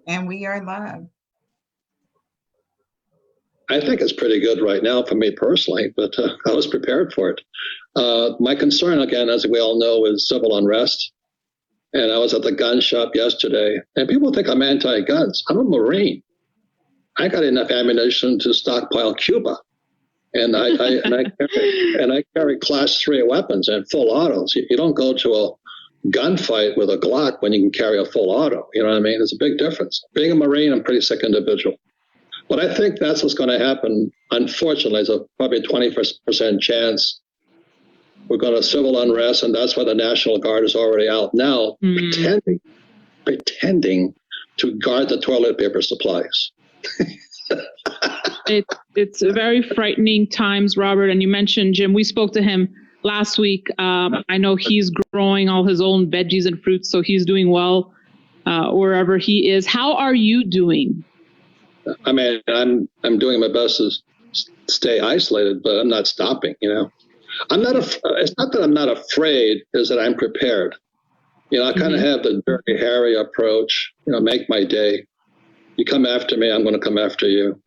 And we are love. I think it's pretty good right now for me personally, but I was prepared for it. My concern, again, as we all know, is civil unrest. And I was at the gun shop yesterday, and people think I'm anti-guns. I'm a Marine. I got enough ammunition to stockpile Cuba, and I carry Class 3 weapons and full autos. You don't go to a gunfight with a Glock when you can carry a full auto. You know what I mean? There's a big difference. Being a Marine, I'm a pretty sick individual. But I think that's what's going to happen. Unfortunately, there's probably a 20% chance we're going to civil unrest, and that's why the National Guard is already out now, pretending to guard the toilet paper supplies. It's very frightening times, Robert. And you mentioned Jim. We spoke to him last week. I know he's growing all his own veggies and fruits, so he's doing well wherever he is. How are you doing? I mean, I'm doing my best to stay isolated, but I'm not stopping. You know, I'm not. It's not that I'm not afraid; is that I'm prepared. You know, I kind of have the Dirty Harry approach. You know, make my day. You come after me, I'm going to come after you.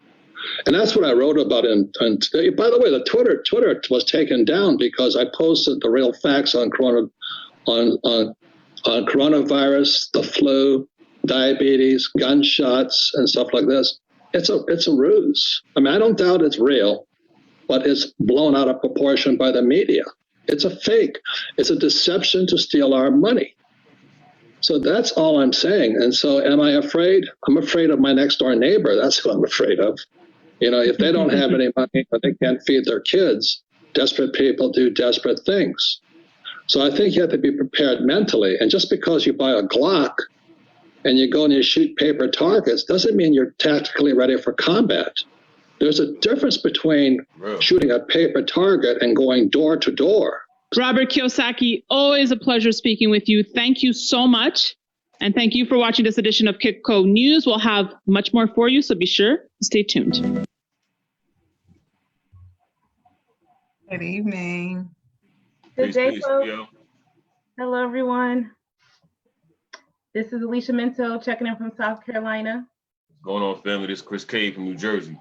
And that's what I wrote about. By the way, the Twitter was taken down because I posted the real facts on coronavirus, the flu, diabetes, gunshots, and stuff like this. It's a ruse. I mean, I don't doubt it's real, but it's blown out of proportion by the media. It's a fake. It's a deception to steal our money. So that's all I'm saying. And so am I afraid? I'm afraid of my next door neighbor. That's what I'm afraid of. You know, if they don't have any money, but they can't feed their kids, desperate people do desperate things. So I think you have to be prepared mentally. And just because you buy a Glock and you go and you shoot paper targets doesn't mean you're tactically ready for combat. There's a difference between shooting a paper target and going door to door. Robert Kiyosaki, always a pleasure speaking with you. Thank you so much. And thank you for watching this edition of Kitco News. We'll have much more for you, so be sure to stay tuned. Good evening. Good day, folks. Hello, everyone. This is Alicia Minto checking in from South Carolina. What's going on, family? This is Chris Cade from New Jersey.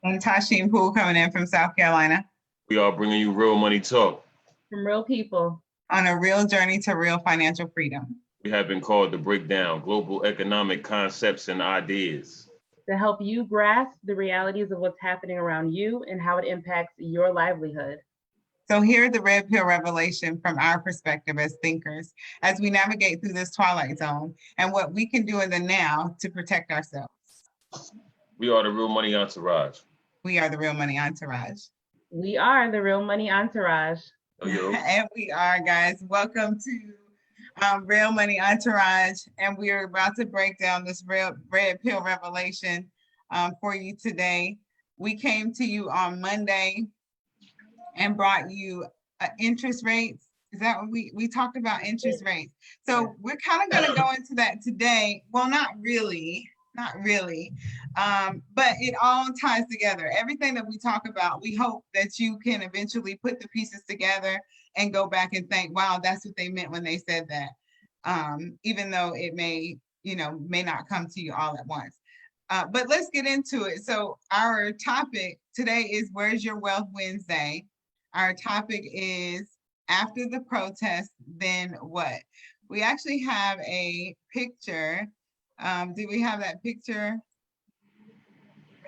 And Tashin Poole coming in from South Carolina. We are bringing you real money talk. From real people. On a real journey to real financial freedom. We have been called to break down global economic concepts and ideas. To help you grasp the realities of what's happening around you and how it impacts your livelihood. So here's the red pill revelation from our perspective as thinkers, as we navigate through this twilight zone and what we can do in the now to protect ourselves. We are the Real Money Entourage. We are the Real Money Entourage. We are the Real Money Entourage. And we are, guys. Welcome to Real Money Entourage. And we are about to break down this red pill revelation for you today. We came to you on Monday and brought you interest rates. Is that what we talked about, interest rates? So we're kind of going to go into that today. Well, not really, but it all ties together. Everything that we talk about, we hope that you can eventually put the pieces together and go back and think, wow, that's what they meant when they said that. Even though it may not come to you all at once. But let's get into it. So our topic today is Where's Your Wealth Wednesday? Our topic is after the protest, then what? We actually have a picture. Do we have that picture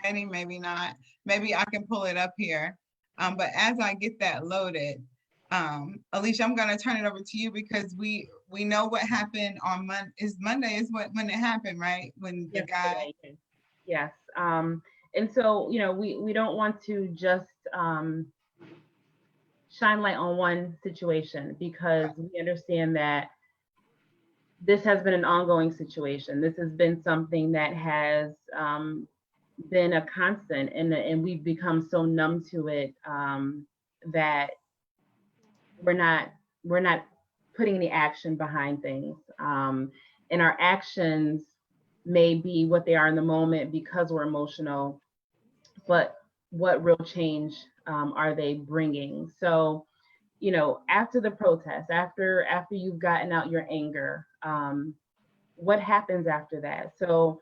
ready? Maybe not. Maybe I can pull it up here. But as I get that loaded, Alicia, I'm going to turn it over to you because we know what happened on Monday is when it happened, right? When the guy. Yes. And so, we don't want to just shine light on one situation because we understand that this has been an ongoing situation. This has been something that has been a constant, and we've become so numb to it that we're not putting any action behind things. And our actions may be what they are in the moment because we're emotional, but what real change are they bringing? So, after the protest, after you've gotten out your anger, what happens after that? So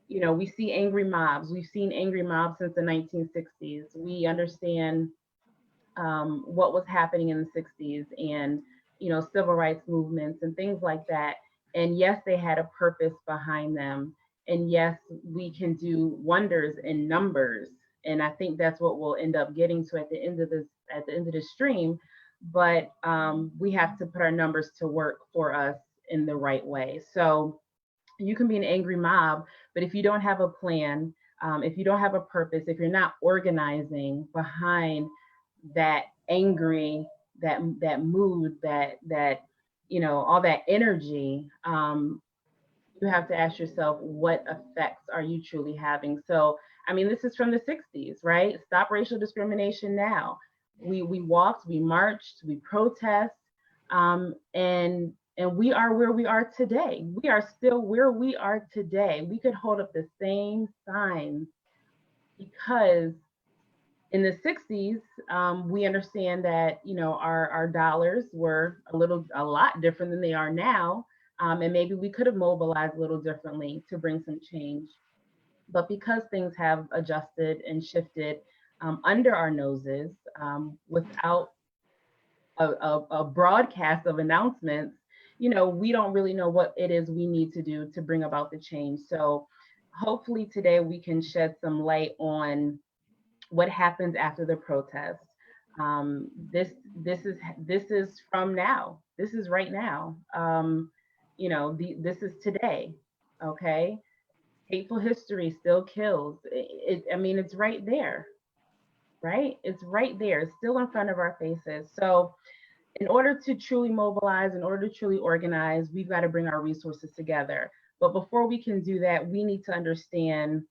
you know, we see angry mobs. We've seen angry mobs since the 1960s. We understand what was happening in the 60s and, you know, civil rights movements and things like that. And yes, they had a purpose behind them. And yes, we can do wonders in numbers. And I think that's what we'll end up getting to at the end of this stream. But we have to put our numbers to work for us in the right way. So you can be an angry mob, but if you don't have a plan, if you don't have a purpose, if you're not organizing behind that angry, that mood, that you know, all that energy, you have to ask yourself, what effects are you truly having? So, I mean, this is from the 60s, right? Stop racial discrimination now. We walked, we marched, we protest, and we are where we are today. We are still where we are today. We could hold up the same signs because in the 60s, we understand that, you know, our dollars were a lot different than they are now. And maybe we could have mobilized a little differently to bring some change. But because things have adjusted and shifted under our noses without a broadcast of announcements, you know, we don't really know what it is we need to do to bring about the change. So hopefully today we can shed some light on what happens after the protest. This is from now. This is right now. You know, this is today. Okay, hateful history still kills. I mean, it's right there, right? It's right there. It's still in front of our faces. So, in order to truly mobilize, in order to truly organize, we've got to bring our resources together. But before we can do that, we need to understand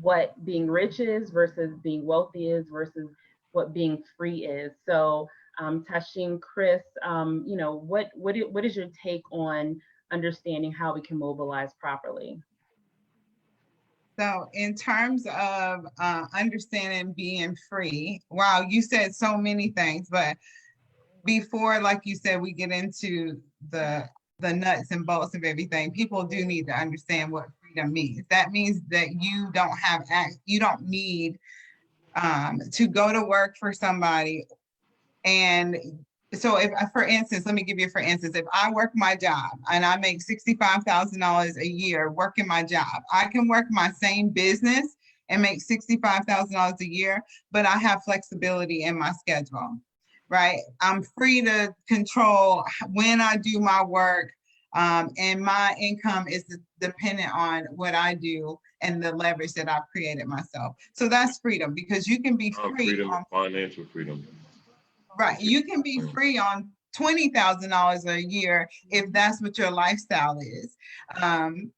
what being rich is versus being wealthy is versus what being free is. So Tashin, Chris, you know, what is your take on understanding how we can mobilize properly? So in terms of understanding being free, wow, you said so many things, but before, like you said, we get into the nuts and bolts of everything, people do need to understand what freedom means. That means that you don't need to go to work for somebody. And so if, for instance, let me give you for instance, if I work my job and I make $65,000 a year working my job, I can work my same business and make $65,000 a year, but I have flexibility in my schedule, right? I'm free to control when I do my work, and my income is dependent on what I do and the leverage that I've created myself. So that's freedom, because you can be free freedom on financial freedom. Right. You can be free on $20,000 a year if that's what your lifestyle is.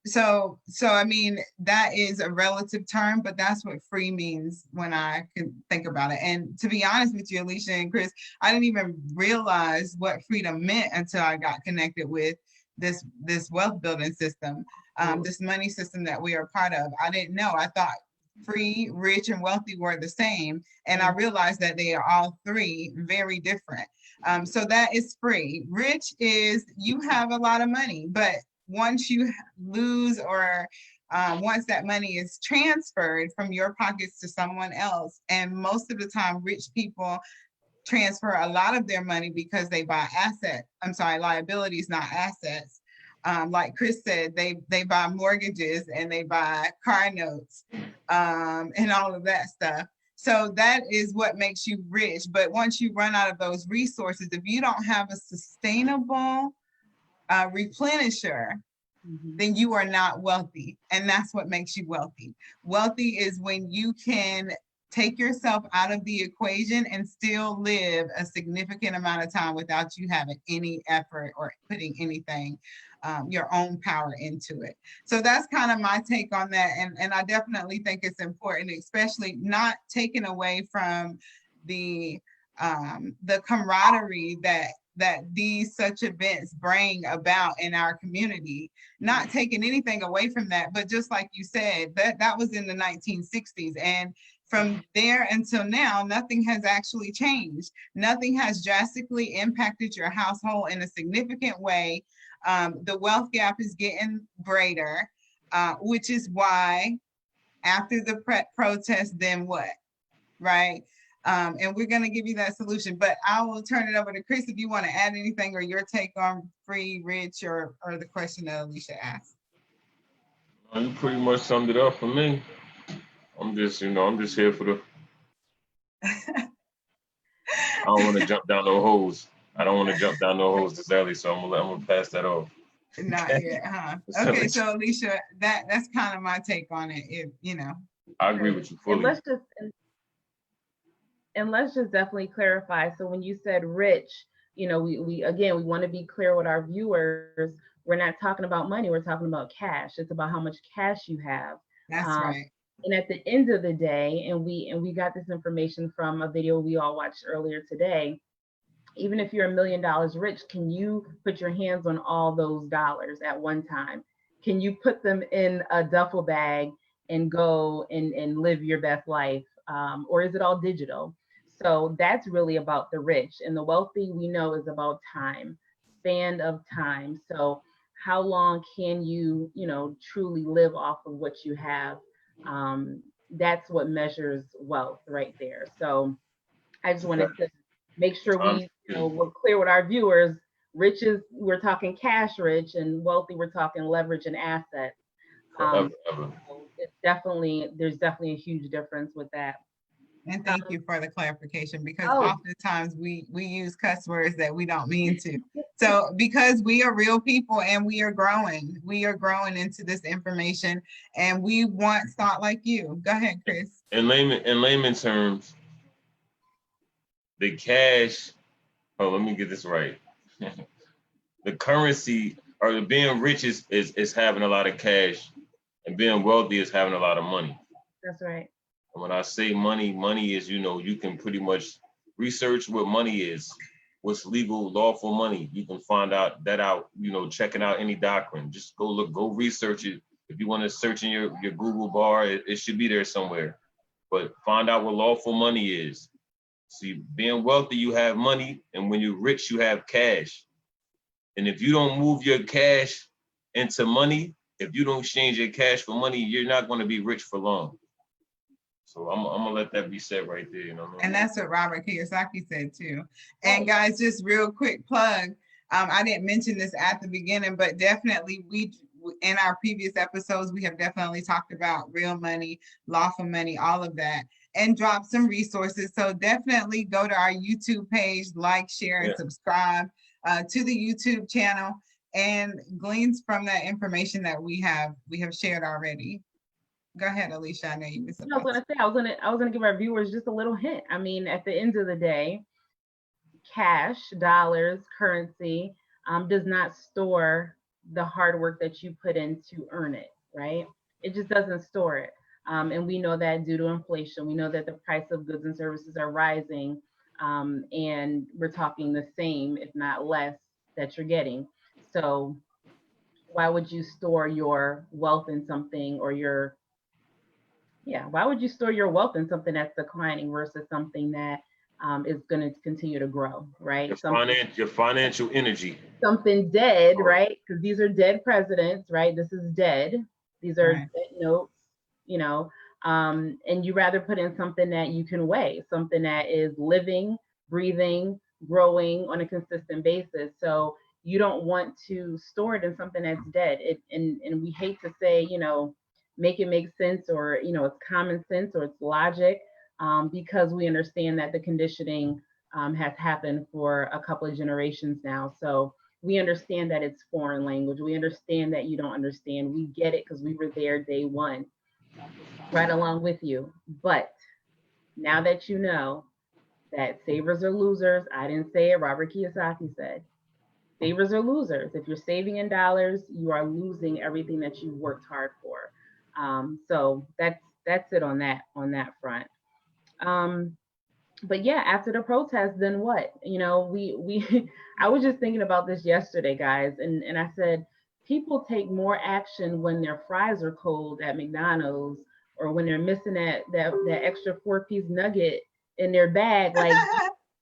So I mean, that is a relative term, but that's what free means when I can think about it. And to be honest with you, Alicia and Chris, I didn't even realize what freedom meant until I got connected with this wealth building system, this money system that we are part of. I didn't know. I thought free, rich, and wealthy were the same. And I realized that they are all three very different. So that is free. Rich is you have a lot of money, but once you lose or once that money is transferred from your pockets to someone else, and most of the time rich people transfer a lot of their money because they buy liabilities, not assets. Like Chris said, they buy mortgages and they buy car notes and all of that stuff. So that is what makes you rich. But once you run out of those resources, if you don't have a sustainable replenisher, then you are not wealthy. And that's what makes you wealthy. Wealthy is when you can take yourself out of the equation and still live a significant amount of time without you having any effort or putting anything, your own power into it. So that's kind of my take on that. And I definitely think it's important, especially not taken away from the camaraderie that these such events bring about in our community, not taking anything away from that. But just like you said, that was in the 1960s. And from there until now, nothing has actually changed. Nothing has drastically impacted your household in a significant way. The wealth gap is getting greater. which is why after the protest, then what, right? And we're gonna give you that solution, but I will turn it over to Chris if you want to add anything or your take on free, rich, or the question that Alicia asked. You pretty much summed it up for me. I'm just here for the. I don't want to jump down no holes. This early, so I'm gonna pass that off. Not yet, huh? Okay, so Alicia, that's kind of my take on it. If you know, I agree with you fully. And let's just definitely clarify. So when you said rich, you know, we again, we want to be clear with our viewers. We're not talking about money. We're talking about cash. It's about how much cash you have. that's right. And at the end of the day, and we got this information from a video we all watched earlier today. Even if you're $1 million rich, can you put your hands on all those dollars at one time? Can you put them in a duffel bag and go and live your best life? Or is it all digital? So that's really about the rich. And the wealthy, we know, is about time, span of time. So how long can you, you know, truly live off of what you have? That's what measures wealth right there. So I just wanted to make sure we, you know, we're clear with our viewers. Rich is, we're talking cash rich, and wealthy, we're talking leverage and assets. It's definitely, there's definitely a huge difference with that. And thank you for the clarification, because oftentimes we use cuss words that we don't mean to. So because we are real people and we are growing into this information, and we want thought like you. Go ahead, Chris. In layman terms, the cash, let me get this right. The currency, or being rich is having a lot of cash, and being wealthy is having a lot of money. That's right. And when I say money, money is, you know, you can pretty much research what money is, what's legal, lawful money. You can find out, you know, checking out any doctrine. Just go research it. If you want to search in your Google bar, it should be there somewhere. But find out what lawful money is. See, being wealthy, you have money, and when you're rich, you have cash. And if you don't move your cash into money, if you don't exchange your cash for money, you're not going to be rich for long. So I'm gonna let that be said right there, you know. And that's what Robert Kiyosaki said too. And guys, just real quick plug. I didn't mention this at the beginning, but definitely in our previous episodes, we have definitely talked about real money, lawful money, all of that, and drop some resources. So definitely go to our YouTube page, like, share, and subscribe to the YouTube channel, and glean from that information that we have shared already. Go ahead, Alicia. I know you missed something. I was gonna give our viewers just a little hint. I mean, at the end of the day, cash, dollars, currency, does not store the hard work that you put in to earn it, right? It just doesn't store it. And we know that due to inflation, we know that the price of goods and services are rising, and we're talking the same, if not less, that you're getting. So why would you store your wealth in something, or why would you store your wealth in something that's declining versus something that is going to continue to grow, right? Your financial energy. Something dead, right? Because these are dead presidents, right? This is dead. These are dead notes, you know, and you rather put in something that you can weigh, something that is living, breathing, growing on a consistent basis. So you don't want to store it in something that's dead. And we hate to say, you know, make it make sense, or, you know, it's common sense or it's logic, because we understand that the conditioning has happened for a couple of generations now. So we understand that it's foreign language. We understand that you don't understand. We get it because we were there day one, right along with you. But now that you know that savers are losers, I didn't say it, Robert Kiyosaki said, savers are losers. If you're saving in dollars, you are losing everything that you worked hard for. So that's it on that front. But yeah, after the protest, then what? You know, we I was just thinking about this yesterday, guys, and I said, people take more action when their fries are cold at McDonald's, or when they're missing that extra 4-piece nugget in their bag. Like,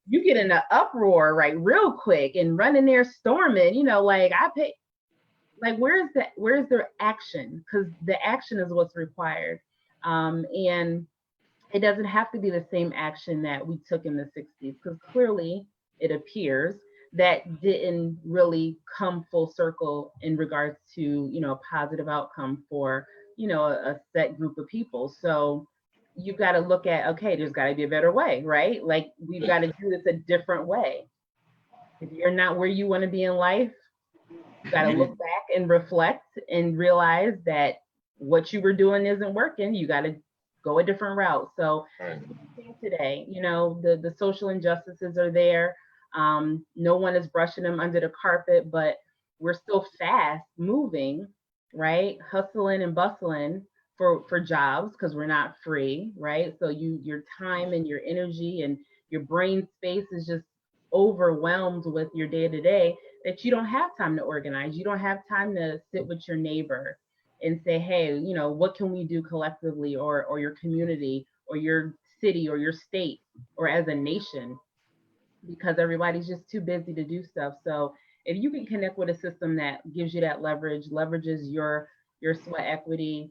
you get in an uproar, right, real quick, and run in there storming, you know, like, like where's their action? Because the action is what's required. And it doesn't have to be the same action that we took in the 60s, because clearly it appears that didn't really come full circle in regards to, you know, a positive outcome for, you know, a set group of people. So you've got to look at, okay, there's got to be a better way, right? Like we've got to do this a different way. If you're not where you want to be in life, you got to look back and reflect and realize that what you were doing isn't working. You got to go a different route. So today, you know, the social injustices are there. No one is brushing them under the carpet, but we're still fast moving, right? Hustling and bustling for jobs, because we're not free, right? So your time and your energy and your brain space is just overwhelmed with your day to day, that you don't have time to organize. You don't have time to sit with your neighbor and say, hey, you know, what can we do collectively, or your community or your city or your state or as a nation, because everybody's just too busy to do stuff. So if you can connect with a system that gives you that leverage, leverages your sweat equity,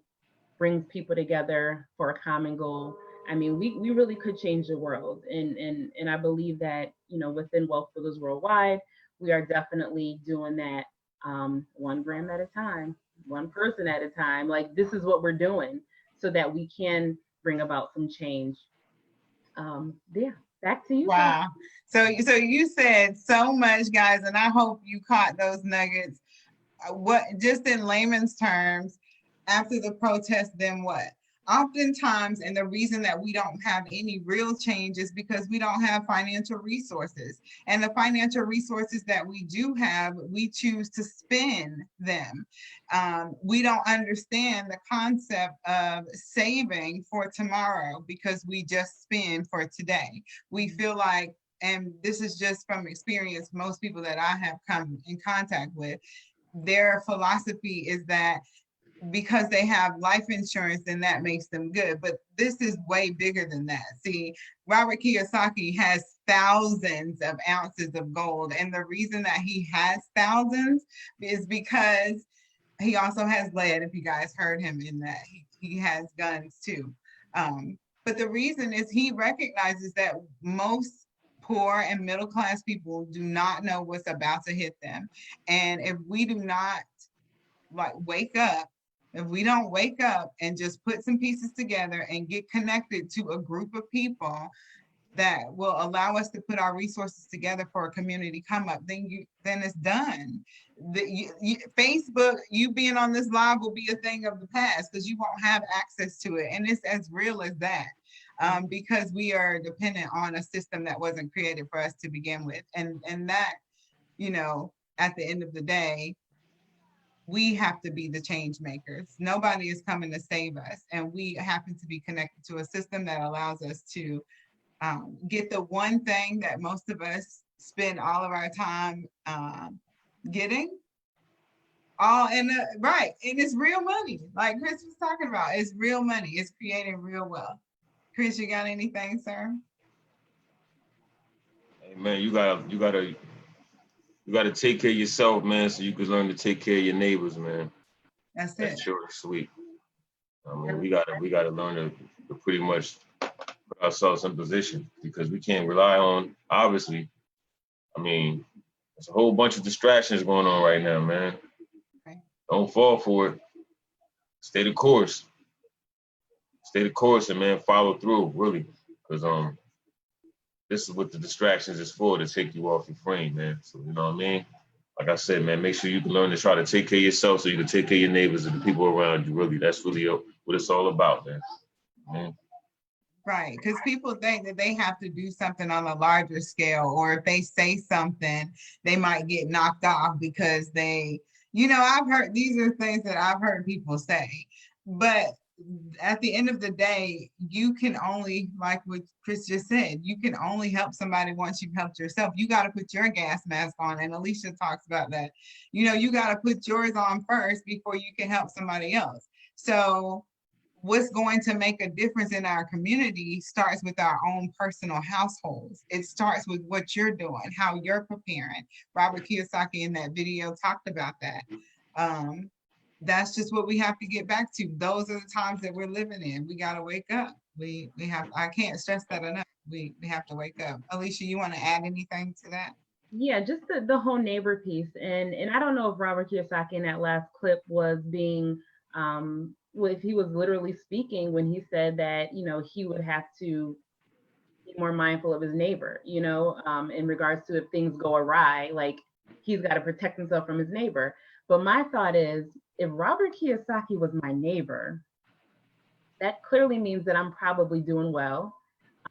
brings people together for a common goal, I mean, we really could change the world. And I believe that, you know, within Wealth Builders Worldwide, we are definitely doing that, 1 gram at a time, one person at a time. Like, this is what we're doing so that we can bring about some change. Yeah, back to you. Wow. So you said so much, guys, and I hope you caught those nuggets. What, just in layman's terms, after the protest, then what? Oftentimes, and the reason that we don't have any real change is because we don't have financial resources. And the financial resources that we do have, we choose to spend them. We don't understand the concept of saving for tomorrow because we just spend for today. We feel like, and this is just from experience, most people that I have come in contact with, their philosophy is that because they have life insurance, then that makes them good. But this is way bigger than that. See, Robert Kiyosaki has thousands of ounces of gold. And the reason that he has thousands is because he also has lead, if you guys heard him in that. He has guns too. But the reason is he recognizes that most poor and middle-class people do not know what's about to hit them. And if we do not wake up, if we don't wake up and just put some pieces together and get connected to a group of people that will allow us to put our resources together for a community come up, then it's done. Facebook, you being on this live will be a thing of the past because you won't have access to it. And it's as real as that, because we are dependent on a system that wasn't created for us to begin with. And that, you know, at the end of the day, we have to be the change makers. Nobody is coming to save us. And we happen to be connected to a system that allows us to get the one thing that most of us spend all of our time getting. Right, and it's real money. Like Chris was talking about, it's real money. It's creating real wealth. Chris, you got anything, sir? Hey man, you gotta take care of yourself, man, so you can learn to take care of your neighbors, man. That's it. That's short and sweet. I mean, we gotta learn to pretty much put ourselves in position, because we can't rely on, obviously. I mean, there's a whole bunch of distractions going on right now, man. Okay. Don't fall for it. Stay the course. Stay the course, and man, follow through, really, because this is what the distractions is for, to take you off your frame, man. So, you know what I mean? Like I said, man, make sure you can learn to try to take care of yourself so you can take care of your neighbors and the people around you, really. That's really what it's all about, man. Right, because people think that they have to do something on a larger scale, or if they say something, they might get knocked off because they, you know, these are things that I've heard people say. But at the end of the day, you can only, like what Chris just said, you can only help somebody once you've helped yourself. You got to put your gas mask on, and Alicia talks about that. You know, you got to put yours on first before you can help somebody else. So what's going to make a difference in our community starts with our own personal households. It starts with what you're doing, how you're preparing. Robert Kiyosaki in that video talked about that. That's just what we have to get back to. Those are the times that we're living in. We gotta wake up. We have, I can't stress that enough. We have to wake up. Alicia, you want to add anything to that? Yeah, just the whole neighbor piece. And I don't know if Robert Kiyosaki in that last clip was being, well, if he was literally speaking when he said that, you know, he would have to be more mindful of his neighbor, you know, in regards to if things go awry, like he's got to protect himself from his neighbor. But my thought is, if Robert Kiyosaki was my neighbor, that clearly means that I'm probably doing well.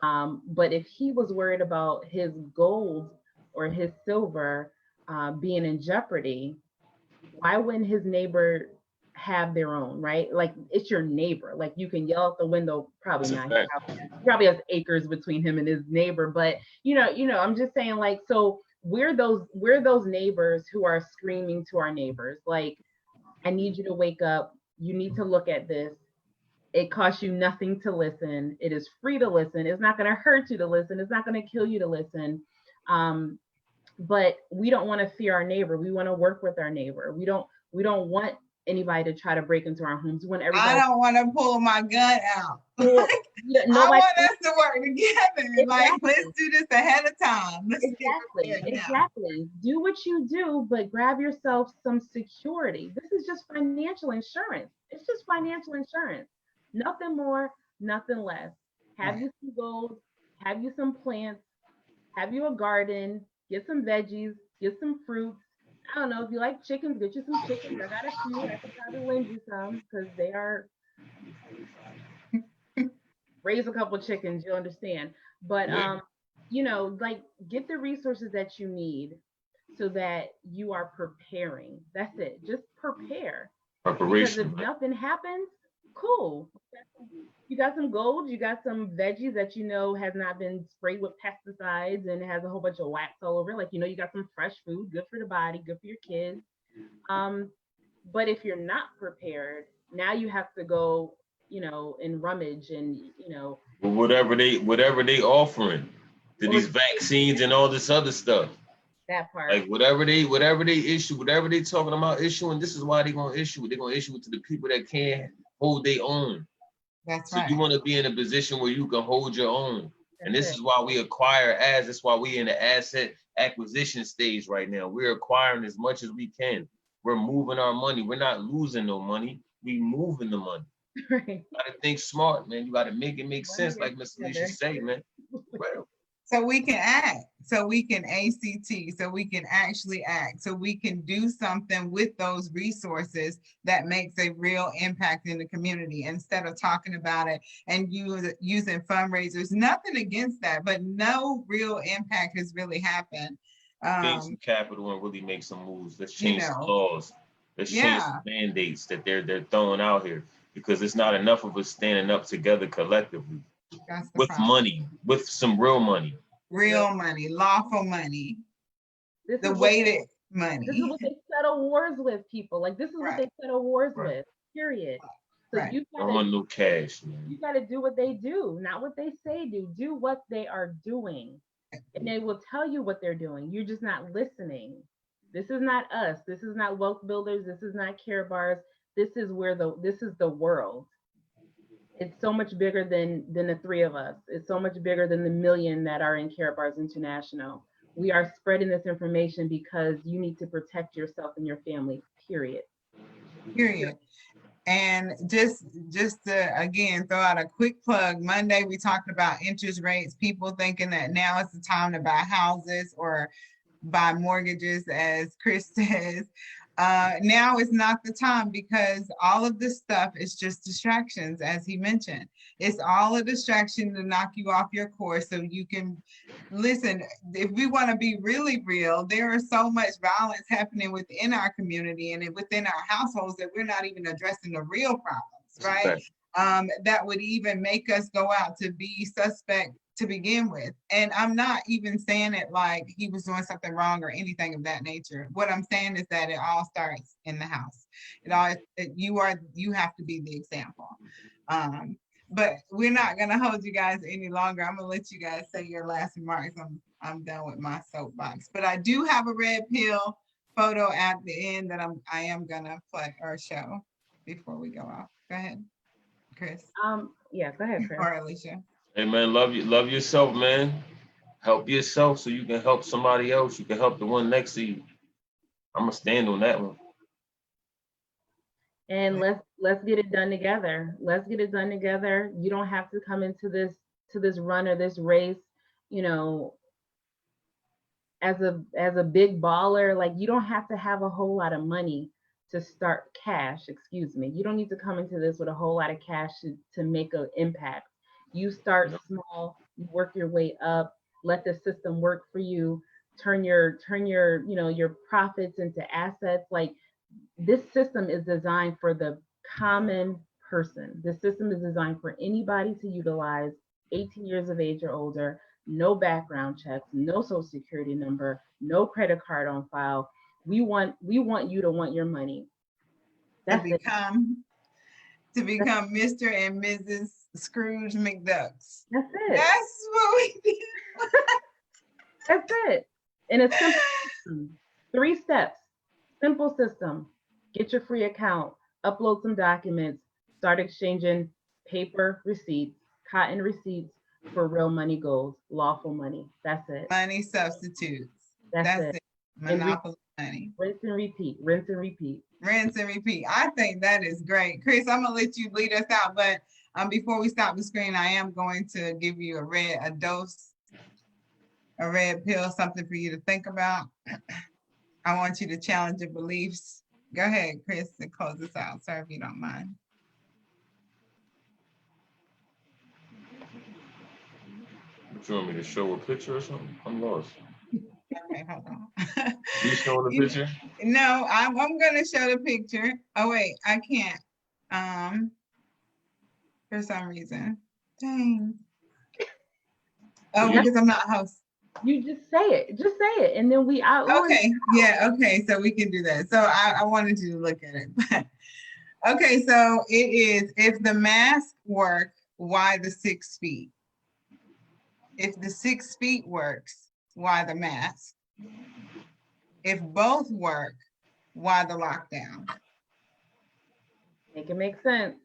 But if he was worried about his gold or his silver being in jeopardy, why wouldn't his neighbor have their own, right? Like, it's your neighbor. Like, you can yell out the window, probably That's a not. fact. He probably has acres between him and his neighbor, but I'm just saying, like, so we're those neighbors who are screaming to our neighbors, like, I need you to wake up. You need to look at this. It costs you nothing to listen. It is free to listen. It's not going to hurt you to listen. It's not going to kill you to listen. But we don't want to fear our neighbor. We want to work with our neighbor. We don't want anybody to try to break into our homes. We want everybody. I don't want to pull my gun out. Well, I nobody. want us to work together. Like, Exactly. let's do this ahead of time. Let's get prepared now. Exactly. Do what you do, but grab yourself some security. This is just financial insurance. It's just financial insurance. Nothing more, nothing less. Have you some gold, have you some plants, have you a garden, get some veggies, get some fruits. I don't know, if you like chickens, get you some chickens. I got a few. I could probably lend you some because they are, raise a couple chickens, you'll understand. But Yeah. like, get the resources that you need so that you are preparing. That's it. Just prepare. Because Preparation. if nothing happens, cool. You got some gold, you got some veggies that has not been sprayed with pesticides and has a whole bunch of wax all over. Like, you got some fresh food, good for the body, good for your kids. But if you're not prepared, now you have to go, and rummage and, But whatever they offering to these vaccines and all this other stuff. that part. Like whatever they issue, whatever they talking about issuing, this is why they're gonna issue it. They're gonna issue it to the people that can't hold their own. That's So right. you want to be in a position where you can hold your own. And this That's is why we acquire that's why we in the asset acquisition stage right now. We're acquiring as much as we can. We're moving our money. We're not losing no money. We moving the money. it. Right. You gotta think smart, man. You gotta make it make sense, like Miss Alicia say, man. Well, So we can act, so we can ACT, so we can actually act, so we can do something with those resources that makes a real impact in the community instead of talking about it and using fundraisers. Nothing against that, but no real impact has really happened. gain some capital and really make some moves. Let's change some know. laws. Let's change some mandates that they're throwing out here, because it's not enough of us standing up together collectively That's the with problem. money, with some real money. Real money, lawful money, This the is what- weighted This is money. what they settle wars with, people. Like, this is what they settle wars Right. with, period. So Right. you I don't want gotta, no cash, man. you gotta do what they do, not what they say do. Do what they are doing. And they will tell you what they're doing. You're just not listening. This is not us. This is not Wealth Builders. This is not Care Bars. This is the world. It's so much bigger than the three of us. It's so much bigger than the million that are in Care Bars International. We are spreading this information because you need to protect yourself and your family, period. Period. And just to again throw out a quick plug, Monday we talked about interest rates, people thinking that now is the time to buy houses or buy mortgages, as Chris says. Now is not the time, because all of this stuff is just distractions, as he mentioned. It's all a distraction to knock you off your course so you can listen. If we want to be really real, there is so much violence happening within our community and within our households that we're not even addressing the real problems, right? That would even make us go out to be suspect to begin with. And I'm not even saying it like he was doing something wrong or anything of that nature. What I'm saying is that it all starts in the house. You have to be the example. But we're not gonna hold you guys any longer. I'm gonna let you guys say your last remarks. I'm done with my soapbox. But I do have a red pill photo at the end that I am gonna play or show before we go off. Go ahead, Chris Yeah, go ahead, Chris. or Alicia. Hey man, love yourself, man. Help yourself so you can help somebody else. You can help the one next to you. I'm gonna stand on that one. And let's get it done together. Let's get it done together. You don't have to come into this run or this race, you know, as a big baller. Like, you don't have to have a whole lot of money to start cash, excuse me. You don't need to come into this with a whole lot of cash to make an impact. You start small, you work your way up, let the system work for you, turn your, you know, your profits into assets. Like, this system is designed for the common person. The system is designed for anybody to utilize, 18 years of age or older, no background checks, no social security number, no credit card on file. We want you to want your money. That's it. To become Mr. and Mrs. Scrooge McDucks. That's it. That's what we do. That's it. And it's simple. 3 steps. Simple system. Get your free account, upload some documents, start exchanging paper receipts, cotton receipts for real money goals, lawful money. That's it. Money substitutes. That's it. Monopoly money. Rinse and repeat, rinse and repeat. Rinse and repeat. I think that is great. Chris, I'm gonna let you lead us out, but before we stop the screen, I am going to give you a red pill, something for you to think about. I want you to challenge your beliefs. Go ahead, Chris, and close this out, sir, if you don't mind. You want me to show a picture or something? I'm lost. Okay, hold on. You showing the picture? No, I'm gonna show the picture. Oh wait, I can't. For some reason. Dang. Oh, because I'm not a host. You just say it. Just say it. And then we outline. Okay, yeah, okay, so we can do that. So I wanted you to look at it. Okay, so it is, if the mask work, why the 6 feet? If the 6 feet works, why the mask? If both work, why the lockdown? Make it make sense.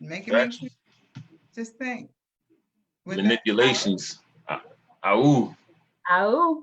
Make it make sense. Just think. With that- Manipulations. Ow. Ow.